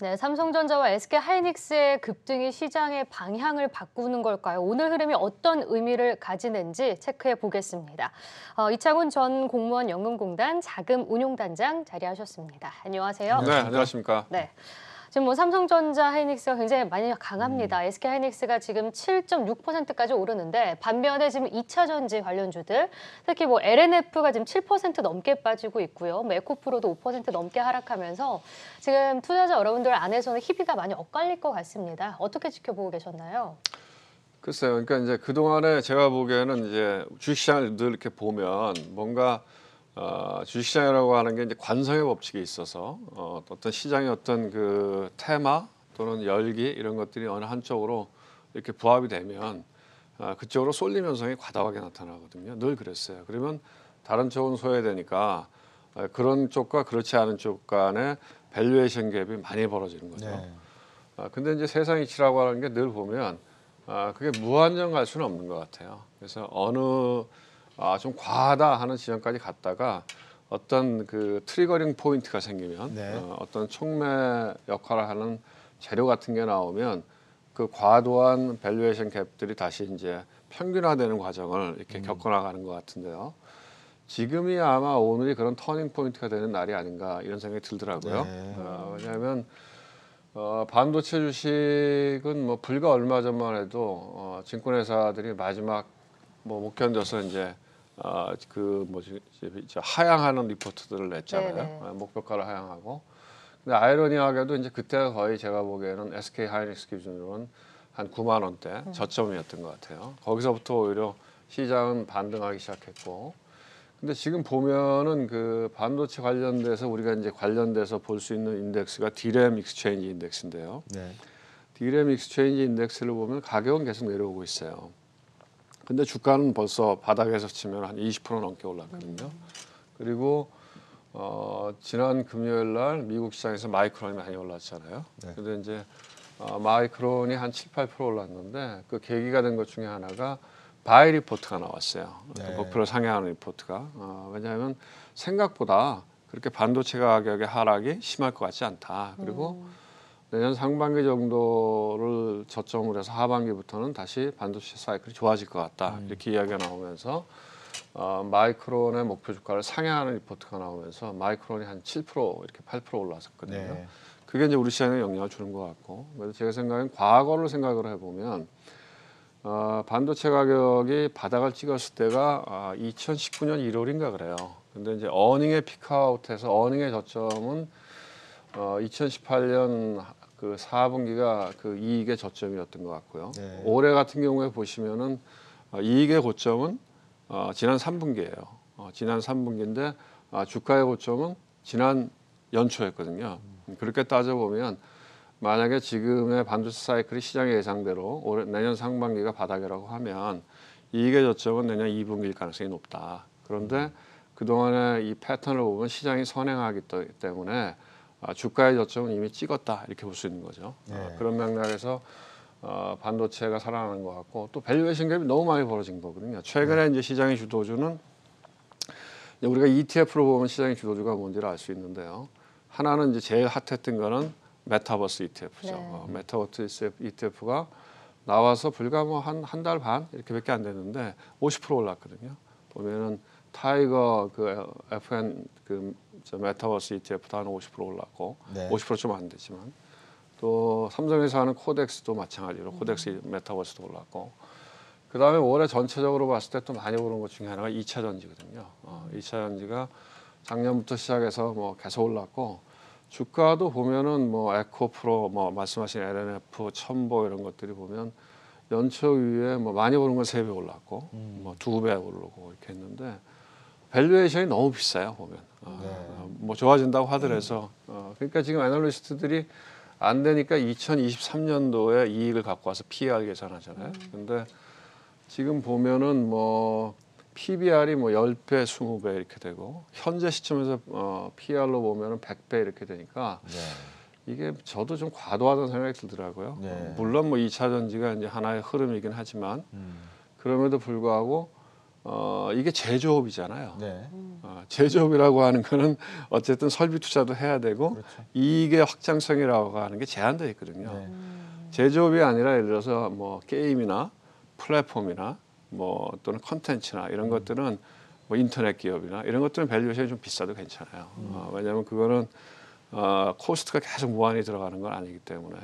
네, 삼성전자와 SK하이닉스의 급등이 시장의 방향을 바꾸는 걸까요? 오늘 흐름이 어떤 의미를 가지는지 체크해 보겠습니다. 이창훈 전 공무원 연금공단 자금운용단장 자리하셨습니다. 안녕하세요. 네, 안녕하십니까? 안녕하십니까. 네. 지금 삼성전자 하이닉스가 굉장히 많이 음. 강합니다. SK하이닉스가 지금 7.6%까지 오르는데 반면에 지금 2차 전지 관련주들 특히 LNF가 지금 7% 넘게 빠지고 있고요. 에코프로도 5% 넘게 하락하면서 지금 투자자 여러분들 안에서는 희비가 많이 엇갈릴 것 같습니다. 어떻게 지켜보고 계셨나요? 글쎄요. 그러니까 이제 그동안에 제가 보기에는 이제 주식시장을 늘 이렇게 보면 뭔가 주식시장이라고 하는 게 이제 관성의 법칙이 있어서 어떤 시장의 어떤 그 테마 또는 열기 이런 것들이 어느 한쪽으로 이렇게 부합이 되면 그쪽으로 쏠림 현상이 과다하게 나타나거든요. 늘 그랬어요. 그러면 다른 쪽은 소외되니까 그런 쪽과 그렇지 않은 쪽 간의 밸류에이션 갭이 많이 벌어지는 거죠. 네. 근데 이제 세상 이치라고 하는 게 늘 보면 그게 무한정 갈 수는 없는 것 같아요. 그래서 어느 좀 과하다 하는 지점까지 갔다가 어떤 그 트리거링 포인트가 생기면 네. 어떤 촉매 역할을 하는 재료 같은 게 나오면 그 과도한 밸류에이션 갭들이 다시 이제 평균화되는 과정을 이렇게 겪어나가는 것 같은데요. 지금이 아마 오늘이 그런 터닝 포인트가 되는 날이 아닌가 이런 생각이 들더라고요. 네. 왜냐하면 반도체 주식은 뭐 불과 얼마 전만 해도 증권회사들이 마지막 못 견뎌서 이제 그 뭐지 이제 하향하는 리포트들을 냈잖아요. 네네. 목표가를 하향하고. 근데 아이러니하게도 이제 그때가 거의 제가 보기에는 SK 하이닉스 기준으로는 한 9만 원대 저점이었던 것 같아요. 거기서부터 오히려 시장은 반등하기 시작했고. 근데 지금 보면은 그 반도체 관련돼서 우리가 이제 관련돼서 볼 수 있는 인덱스가 디램 익스체인지 인덱스인데요. 네. 디램 익스체인지 인덱스를 보면 가격은 계속 내려오고 있어요. 근데 주가는 벌써 바닥에서 치면 한 20% 넘게 올랐거든요. 그리고 지난 금요일 날 미국 시장에서 마이크론이 많이 올랐잖아요. 네. 근데 이제 마이크론이 한 7, 8% 올랐는데 그 계기가 된 것 중에 하나가 바이 리포트가 나왔어요. 네. 목표를 상회하는 리포트가. 왜냐하면 생각보다 그렇게 반도체 가격의 하락이 심할 것 같지 않다. 그리고 내년 상반기 정도를 저점으로 해서 하반기부터는 다시 반도체 사이클이 좋아질 것 같다. 이렇게 이야기가 나오면서 마이크론의 목표 주가를 상향하는 리포트가 나오면서 마이크론이 한 7% 이렇게 8% 올랐었거든요. 네. 그게 이제 우리 시장에 영향을 주는 것 같고, 그래서 제가 생각엔 과거를 생각을 해보면 반도체 가격이 바닥을 찍었을 때가 2019년 1월인가 그래요. 근데 이제 어닝의 피크아웃해서 어닝의 저점은 2018년 그 4분기가 그 이익의 저점이었던 것 같고요. 네. 올해 같은 경우에 보시면은 이익의 고점은 지난 3분기예요. 지난 3분기인데 주가의 고점은 지난 연초였거든요. 그렇게 따져보면 만약에 지금의 반도체 사이클이 시장의 예상대로 내년 상반기가 바닥이라고 하면 이익의 저점은 내년 2분기일 가능성이 높다. 그런데 그동안의 이 패턴을 보면 시장이 선행하기 때문에 주가의 저점은 이미 찍었다 이렇게 볼 수 있는 거죠. 네. 그런 맥락에서 반도체가 살아나는 것 같고 또 밸류에이션 갭이 너무 많이 벌어진 거거든요. 최근에 이제 시장의 주도주는 이제 우리가 ETF로 보면 시장의 주도주가 뭔지를 알 수 있는데요. 하나는 이제 제일 핫했던 거는 메타버스 ETF죠. 네. 메타버스 ETF가 나와서 불과 뭐 한 달 반 이렇게밖에 안 됐는데 50% 올랐거든요. 보면은 타이거 그 FN 그 메타버스 ETF도 한 50% 올랐고 네. 50% 좀 안 되지만 또 삼성에서 하는 코덱스도 마찬가지로 코덱스 메타버스도 올랐고 그다음에 올해 전체적으로 봤을 때 또 많이 오른 것 중에 하나가 2차 전지거든요. 2차 전지가 작년부터 시작해서 뭐 계속 올랐고 주가도 보면은 뭐 에코프로 뭐 말씀하신 LNF, 첨보 이런 것들이 보면 연초 이후에 뭐 많이 오른 건 3배 올랐고 뭐 2배 오르고 이렇게 했는데 밸류에이션이 너무 비싸요 보면 뭐 좋아진다고 하더라도 그러니까 지금 애널리스트들이 안 되니까 2023년도에 이익을 갖고 와서 PER 계산하잖아요. 근데 지금 보면은 뭐 PBR이 뭐 10배, 20배 이렇게 되고 현재 시점에서 PR로 보면은 100배 이렇게 되니까 네. 이게 저도 좀 과도하다는 생각이 들더라고요. 네. 물론 뭐 2차 전지가 이제 하나의 흐름이긴 하지만 그럼에도 불구하고 이게 제조업이잖아요. 네. 제조업이라고 하는 거는 어쨌든 설비 투자도 해야 되고 그렇죠. 이익의 확장성이라고 하는 게 제한되어 있거든요. 네. 제조업이 아니라 예를 들어서 뭐 게임이나 플랫폼이나 뭐 또는 컨텐츠나 이런 것들은 뭐 인터넷 기업이나 이런 것들은 밸류에이션이 좀 비싸도 괜찮아요. 왜냐하면 그거는 코스트가 계속 무한히 들어가는 건 아니기 때문에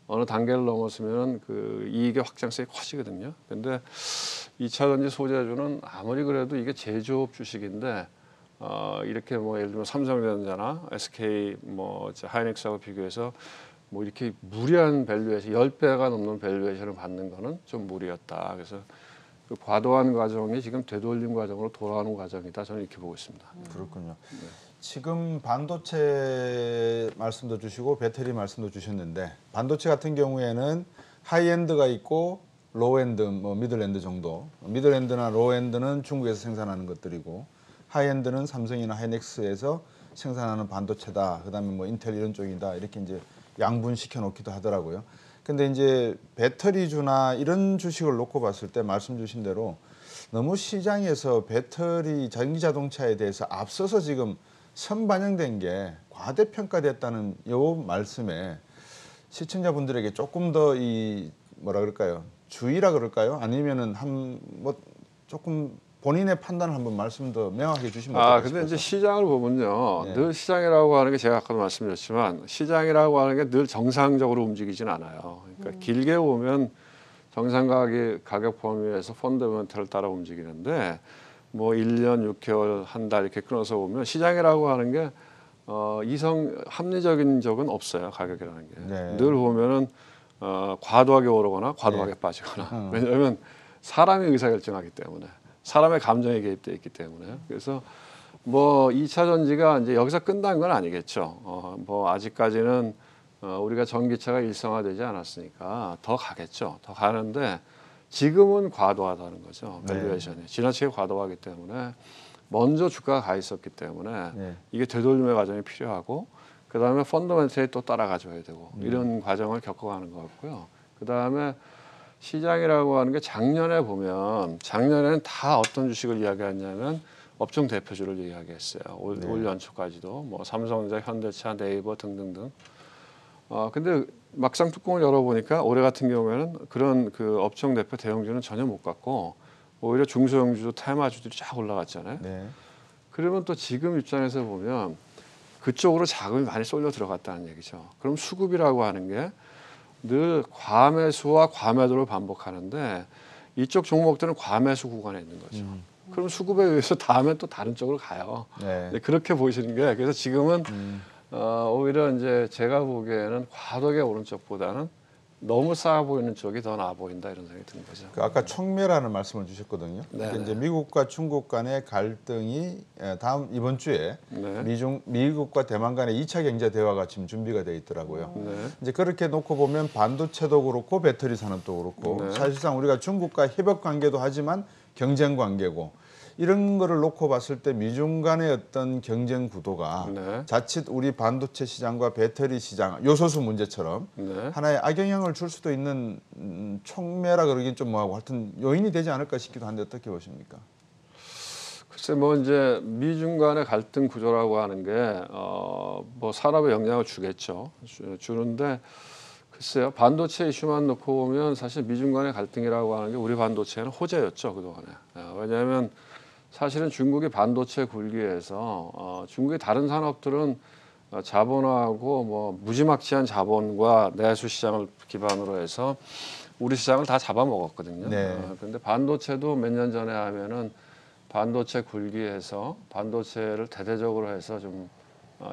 어느 단계를 넘었으면 그 이익의 확장성이 커지거든요. 근데 2차전지 소재주는 아무리 그래도 이게 제조업 주식인데 이렇게 뭐 예를 들면 삼성전자나 SK 뭐 하이닉스하고 비교해서 뭐 이렇게 무리한 밸류에이션 10배가 넘는 밸류에이션을 받는 거는 좀 무리였다. 그래서 그 과도한 과정이 지금 되돌림 과정으로 돌아오는 과정이다. 저는 이렇게 보고 있습니다. 그렇군요. 지금 반도체 말씀도 주시고 배터리 말씀도 주셨는데 반도체 같은 경우에는 하이엔드가 있고 로우엔드, 뭐 미들엔드 정도. 미들엔드나 로우엔드는 중국에서 생산하는 것들이고 하이엔드는 삼성이나 하이닉스에서 생산하는 반도체다. 그다음에 뭐 인텔 이런 쪽이다. 이렇게 이제 양분시켜 놓기도 하더라고요. 근데 이제 배터리주나 이런 주식을 놓고 봤을 때 말씀 주신 대로 너무 시장에서 배터리 전기 자동차에 대해서 앞서서 지금 선반영된 게 과대평가됐다는 요 말씀에 시청자분들에게 조금 더 이 뭐라 그럴까요? 주의라 그럴까요? 아니면은 한 뭐 조금 본인의 판단을 한번 말씀 더 명확하게 주시면 어떨까 근데 이제 싶어서. 시장을 보면요. 네. 늘 시장이라고 하는 게 제가 아까도 말씀드렸지만 시장이라고 하는 게 늘 정상적으로 움직이진 않아요. 그러니까 길게 보면 정상 가격 범위에서 펀더멘털을 따라 움직이는데 뭐 1년, 6개월, 한 달 이렇게 끊어서 보면 시장이라고 하는 게 합리적인 적은 없어요. 가격이라는 게. 네. 늘 보면은 과도하게 오르거나 과도하게 빠지거나. 왜냐하면 사람이 의사결정하기 때문에 사람의 감정에 개입돼 있기 때문에. 그래서 뭐 2차 전지가 이제 여기서 끝난 건 아니겠죠. 뭐 아직까지는 우리가 전기차가 일상화되지 않았으니까 더 가겠죠. 더 가는데 지금은 과도하다는 거죠. 네. 밸류에이션이 지나치게 과도하기 때문에 먼저 주가가 가 있었기 때문에 네. 이게 되돌림의 과정이 필요하고 그다음에 펀더멘털이 또 따라가줘야 되고 이런 과정을 겪어가는 것 같고요. 그다음에 시장이라고 하는 게 작년에 보면 작년에는 다 어떤 주식을 이야기했냐면 업종 대표주를 이야기했어요. 올 연초까지도 뭐 삼성전자, 현대차, 네이버 등등등. 근데 막상 뚜껑을 열어보니까 올해 같은 경우에는 그런 그 업종 대표 대형주는 전혀 못 갔고 오히려 중소형주, 테마주들이 쫙 올라갔잖아요. 네. 그러면 또 지금 입장에서 보면 그쪽으로 자금이 많이 쏠려 들어갔다는 얘기죠. 그럼 수급이라고 하는 게 늘 과매수와 과매도를 반복하는데 이쪽 종목들은 과매수 구간에 있는 거죠. 그럼 수급에 의해서 다음에 또 다른 쪽으로 가요. 네. 네, 그렇게 보시는 게 그래서 지금은 오히려 이제 제가 보기에는 과도하게 오른 쪽보다는 너무 싸 보이는 쪽이 더 나아 보인다 이런 생각이 드는 거죠. 그 아까 촉매라는 말씀을 주셨거든요. 네. 그러니까 이제 미국과 중국 간의 갈등이 이번 주에 네. 미국과 대만 간의 2차 경제 대화가 지금 준비가 돼 있더라고요. 네. 이제 그렇게 놓고 보면 반도체도 그렇고 배터리 산업도 그렇고 네. 사실상 우리가 중국과 협업 관계도 하지만 경쟁 관계고 이런 거를 놓고 봤을 때 미중 간의 어떤 경쟁 구도가 네. 자칫 우리 반도체 시장과 배터리 시장 요소수 문제처럼 네. 하나의 악영향을 줄 수도 있는 촉매라 그러긴 좀 뭐하고 하여튼 요인이 되지 않을까 싶기도 한데 어떻게 보십니까? 글쎄 뭐 이제 미중 간의 갈등 구조라고 하는 게 뭐 산업에 영향을 주겠죠. 주는데 글쎄요 반도체 이슈만 놓고 보면 사실 미중 간의 갈등이라고 하는 게 우리 반도체는 호재였죠 그동안에. 왜냐하면 사실은 중국이 반도체 굴기에서 중국의 다른 산업들은 자본화하고 뭐 무지막지한 자본과 내수 시장을 기반으로 해서 우리 시장을 다 잡아먹었거든요. 네. 그런데 반도체도 몇 년 전에 하면은 반도체 굴기에서 반도체를 대대적으로 해서 좀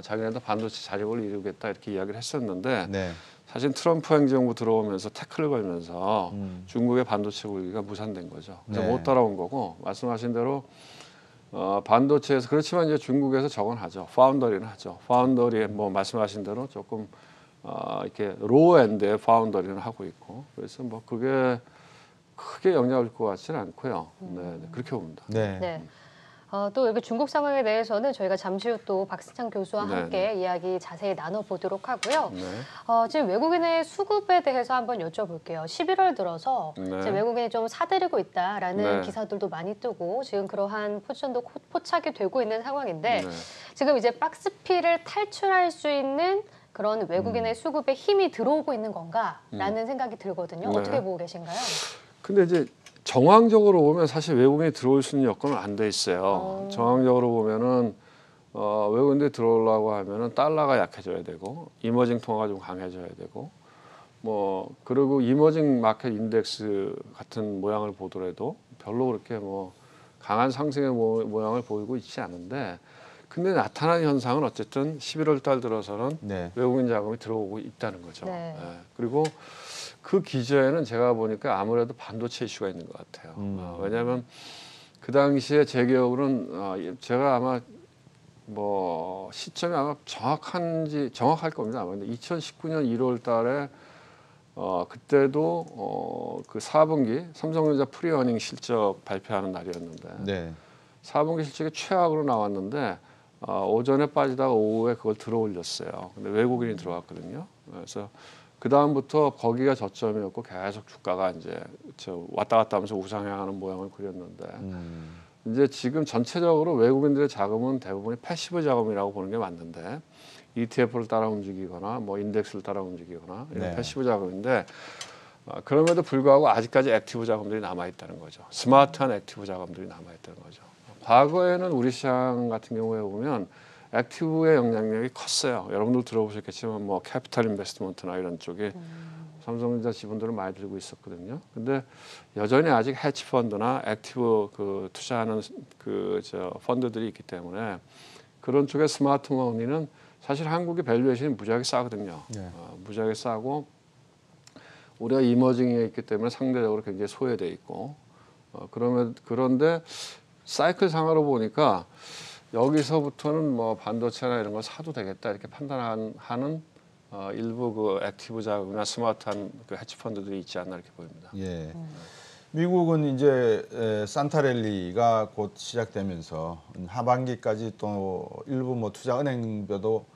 자기네도 반도체 자립을 이루겠다 이렇게 이야기를 했었는데 네. 사실 트럼프 행정부 들어오면서 태클을 걸면서 중국의 반도체 굴기가 무산된 거죠. 그래서 네. 못 따라온 거고 말씀하신 대로 반도체에서 그렇지만 이제 중국에서 저건 하죠. 파운더리는 하죠. 파운더리 뭐 말씀하신 대로 조금 이렇게 로우 엔드의 파운더리는 하고 있고 그래서 뭐 그게 크게 영향을 줄 것 같지는 않고요. 네, 그렇게 봅니다. 네. 네. 또 여기 중국 상황에 대해서는 저희가 잠시 후 또 박승찬 교수와 네, 함께 이야기 자세히 나눠보도록 하고요. 네. 지금 외국인의 수급에 대해서 한번 여쭤볼게요. 11월 들어서 네. 지금 외국인이 좀 사들이고 있다라는 네. 기사들도 많이 뜨고 지금 그러한 포지션도 포착이 되고 있는 상황인데 네. 지금 이제 박스피를 탈출할 수 있는 그런 외국인의 수급에 힘이 들어오고 있는 건가라는 생각이 들거든요. 네. 어떻게 보고 계신가요? 근데 이제 정황적으로 보면 사실 외국인이 들어올 수 있는 여건은 안 돼 있어요. 정황적으로 보면은 외국인들이 들어오려고 하면은 달러가 약해져야 되고 이머징 통화가 좀 강해져야 되고 뭐 그리고 이머징 마켓 인덱스 같은 모양을 보더라도 별로 그렇게 뭐 강한 상승의 모양을 보이고 있지 않은데 근데 나타난 현상은 어쨌든 11월 달 들어서는 네. 외국인 자금이 들어오고 있다는 거죠. 네. 예. 그리고 그 기저에는 제가 보니까 아무래도 반도체 이슈가 있는 것 같아요. 왜냐하면 그 당시에 제 기억으로는 제가 아마 뭐 시점이 아마 정확할 겁니다. 아마 근데 2019년 1월 달에 그때도 그 4분기 삼성전자 프리어닝 실적 발표하는 날이었는데 네. 4분기 실적이 최악으로 나왔는데 오전에 빠지다가 오후에 그걸 들어올렸어요. 근데 외국인이 들어왔거든요. 그래서 그 다음부터 거기가 저점이었고 계속 주가가 이제 왔다 갔다 하면서 우상향하는 모양을 그렸는데 이제 지금 전체적으로 외국인들의 자금은 대부분이 패시브 자금이라고 보는 게 맞는데 ETF를 따라 움직이거나 뭐 인덱스를 따라 움직이거나 이런 네. 패시브 자금인데 그럼에도 불구하고 아직까지 액티브 자금들이 남아 있다는 거죠. 스마트한 액티브 자금들이 남아 있다는 거죠. 과거에는 우리 시장 같은 경우에 보면 액티브의 영향력이 컸어요. 여러분들 들어보셨겠지만 뭐 캐피탈 인베스트먼트나 이런 쪽에 삼성전자 지분들을 많이 들고 있었거든요. 근데 여전히 아직 헤지 펀드나 액티브 그 투자하는 그 펀드들이 있기 때문에 그런 쪽의 스마트 머니는 사실 한국의 밸류에이션이 무지하게 싸거든요. 네. 무지하게 싸고 우리가 이머징에 있기 때문에 상대적으로 굉장히 소외돼 있고 그런데 사이클 상으로 보니까 여기서부터는 뭐 반도체나 이런 걸 사도 되겠다 이렇게 판단하는 일부 그 액티브 자금이나 스마트한 그 헤지 펀드들이 있지 않나 이렇게 보입니다. 예. 미국은 이제 산타랠리가 곧 시작되면서 하반기까지 또 일부 뭐 투자은행별도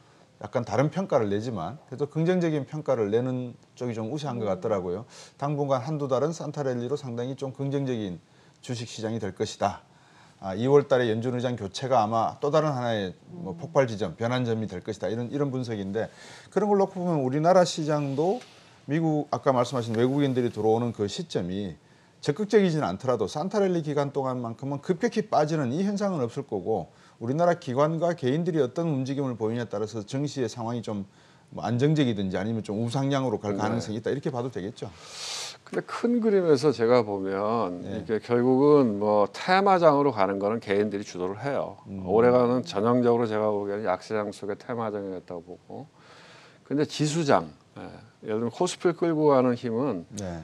약간 다른 평가를 내지만 그래도 긍정적인 평가를 내는 쪽이 좀 우세한 것 같더라고요. 당분간 한두 달은 산타랠리로 상당히 좀 긍정적인 주식 시장이 될 것이다. 2월 달에 연준 의장 교체가 아마 또 다른 하나의 뭐 폭발 지점, 변환점이 될 것이다. 이런 분석인데 그런 걸 놓고 보면 우리나라 시장도 미국 아까 말씀하신 외국인들이 들어오는 그 시점이 적극적이지는 않더라도 산타랠리 기간 동안만큼은 급격히 빠지는 이 현상은 없을 거고 우리나라 기관과 개인들이 어떤 움직임을 보이냐에 따라서 증시의 상황이 좀 뭐 안정적이든지 아니면 좀 우상향으로 갈 가능성이 있다 이렇게 봐도 되겠죠. 근데 큰 그림에서 제가 보면 이게 결국은 뭐 테마장으로 가는 거는 개인들이 주도를 해요. 올해가는 전형적으로 제가 보기에는 약세장 속의 테마장이었다고 보고. 근데 지수장, 예를 들면 코스피를 끌고 가는 힘은 네.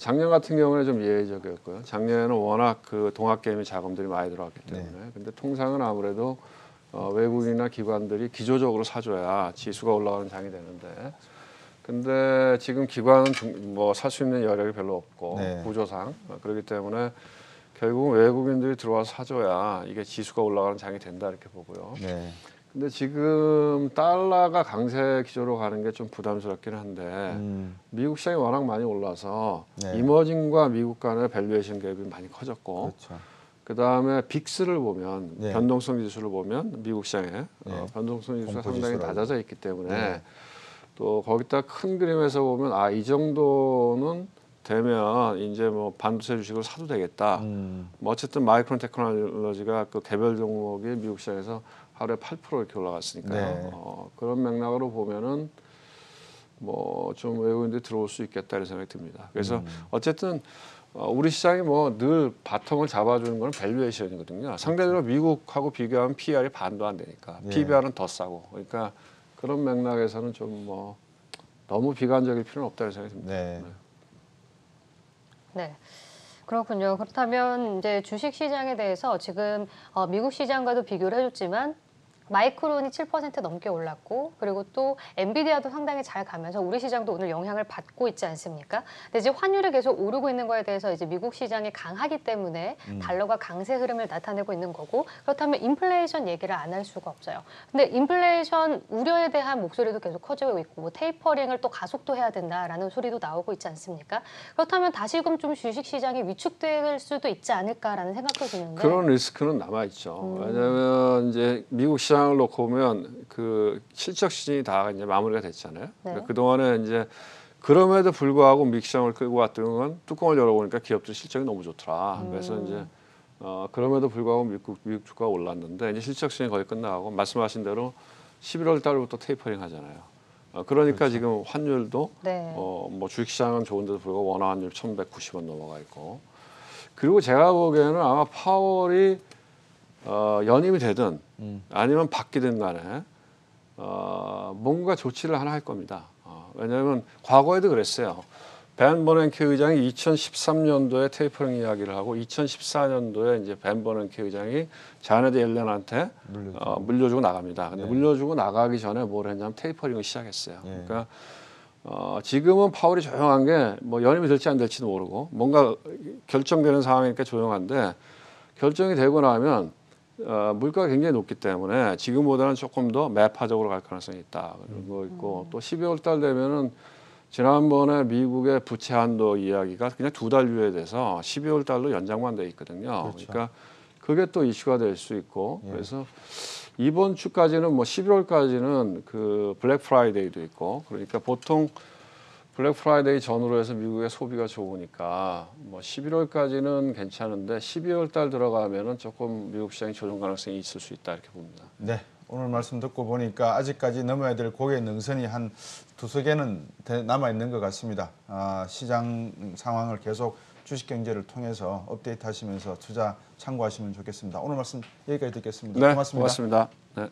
작년 같은 경우에 좀 예외적이었고요. 작년에는 워낙 그 동학개미 자금들이 많이 들어왔기 때문에. 근데 통상은 아무래도 외국인이나 기관들이 기조적으로 사줘야 지수가 올라가는 장이 되는데 근데 지금 기관은 뭐 살 수 있는 여력이 별로 없고 네. 구조상 그렇기 때문에 결국 외국인들이 들어와서 사줘야 이게 지수가 올라가는 장이 된다 이렇게 보고요. 네. 근데 지금 달러가 강세 기조로 가는 게 좀 부담스럽긴 한데 미국 시장이 워낙 많이 올라서 네. 이머징과 미국 간의 밸류에이션 갭이 많이 커졌고 그렇죠. 그다음에 빅스를 보면 네. 변동성 지수를 보면 미국 시장에 네. 변동성 지수가 상당히 공포지수라고. 낮아져 있기 때문에 네. 또 거기다 큰 그림에서 보면 이 정도는 되면 이제 뭐 반도체 주식을 사도 되겠다. 뭐 어쨌든 마이크론 테크놀로지가 그 개별 종목이 미국 시장에서 하루에 8% 이렇게 올라갔으니까요. 네. 그런 맥락으로 보면은 뭐 좀 외국인들이 들어올 수 있겠다 이런 생각이 듭니다. 그래서 어쨌든 우리 시장이 뭐 늘 바텀을 잡아주는 건 밸류에이션이거든요. 상대적으로 미국하고 비교하면 PER이 반도 안 되니까 네. PBR은 더 싸고 그러니까 그런 맥락에서는 좀 뭐 너무 비관적일 필요는 없다는 생각이 듭니다. 네. 네. 그렇군요. 그렇다면 이제 주식 시장에 대해서 지금 미국 시장과도 비교를 해줬지만 마이크론이 7% 넘게 올랐고 그리고 또 엔비디아도 상당히 잘 가면서 우리 시장도 오늘 영향을 받고 있지 않습니까? 근데 이제 환율이 계속 오르고 있는 거에 대해서 이제 미국 시장이 강하기 때문에 달러가 강세 흐름을 나타내고 있는 거고 그렇다면 인플레이션 얘기를 안 할 수가 없어요. 근데 인플레이션 우려에 대한 목소리도 계속 커지고 있고 뭐 테이퍼링을 또 가속도해야 된다라는 소리도 나오고 있지 않습니까? 그렇다면 다시금 좀 주식 시장이 위축될 수도 있지 않을까라는 생각도 드는데 그런 리스크는 남아 있죠. 왜냐하면 이제 미국 시장을 놓고 보면 그 실적 시즌이 다 이제 마무리가 됐잖아요. 네. 그러니까 그 동안에 이제 그럼에도 불구하고 미국 시장을 끌고 왔던 건 뚜껑을 열어보니까 기업들 실적이 너무 좋더라. 그래서 이제 그럼에도 불구하고 미국 주가가 올랐는데 이제 실적 시즌이 거의 끝나가고 말씀하신 대로 11월 달부터 테이퍼링 하잖아요. 그러니까 그렇죠. 지금 환율도 네. 뭐 주식시장은 좋은데도 불구하고 원화 환율 1,190원 넘어가 있고 그리고 제가 보기에는 아마 파월이 연임이 되든 아니면 바뀌든 간에 뭔가 조치를 하나 할 겁니다. 왜냐하면 과거에도 그랬어요. 벤 버냉키 의장이 2013년도에 테이퍼링 이야기를 하고 2014년도에 이제 벤 버냉키 의장이 자네트 옐런한테 물려주고 나갑니다. 근데 네. 물려주고 나가기 전에 뭘 했냐면 테이퍼링을 시작했어요. 네. 그러니까 지금은 파월이 조용한 게 뭐 연임이 될지 안 될지도 모르고 뭔가 결정되는 상황이니까 조용한데 결정이 되고 나면 물가가 굉장히 높기 때문에 지금보다는 조금 더 매파적으로 갈 가능성이 있다. 그런 거 있고 또 12월 달 되면은 지난번에 미국의 부채 한도 이야기가 그냥 2달 유예돼서 12월 달로 연장만 돼 있거든요. 그렇죠. 그러니까 그게 또 이슈가 될 수 있고 예. 그래서 이번 주까지는 뭐 11월까지는 그 블랙 프라이데이도 있고 그러니까 보통 블랙 프라이데이 전후로 해서 미국의 소비가 좋으니까 뭐 11월까지는 괜찮은데 12월 달 들어가면은 조금 미국 시장이 조정 가능성이 있을 수 있다 이렇게 봅니다. 네, 오늘 말씀 듣고 보니까 아직까지 넘어야 될 고개 능선이 한 두세 개는 남아 있는 것 같습니다. 시장 상황을 계속 주식 경제를 통해서 업데이트 하시면서 투자 참고하시면 좋겠습니다. 오늘 말씀 여기까지 듣겠습니다. 네, 고맙습니다. 고맙습니다. 네.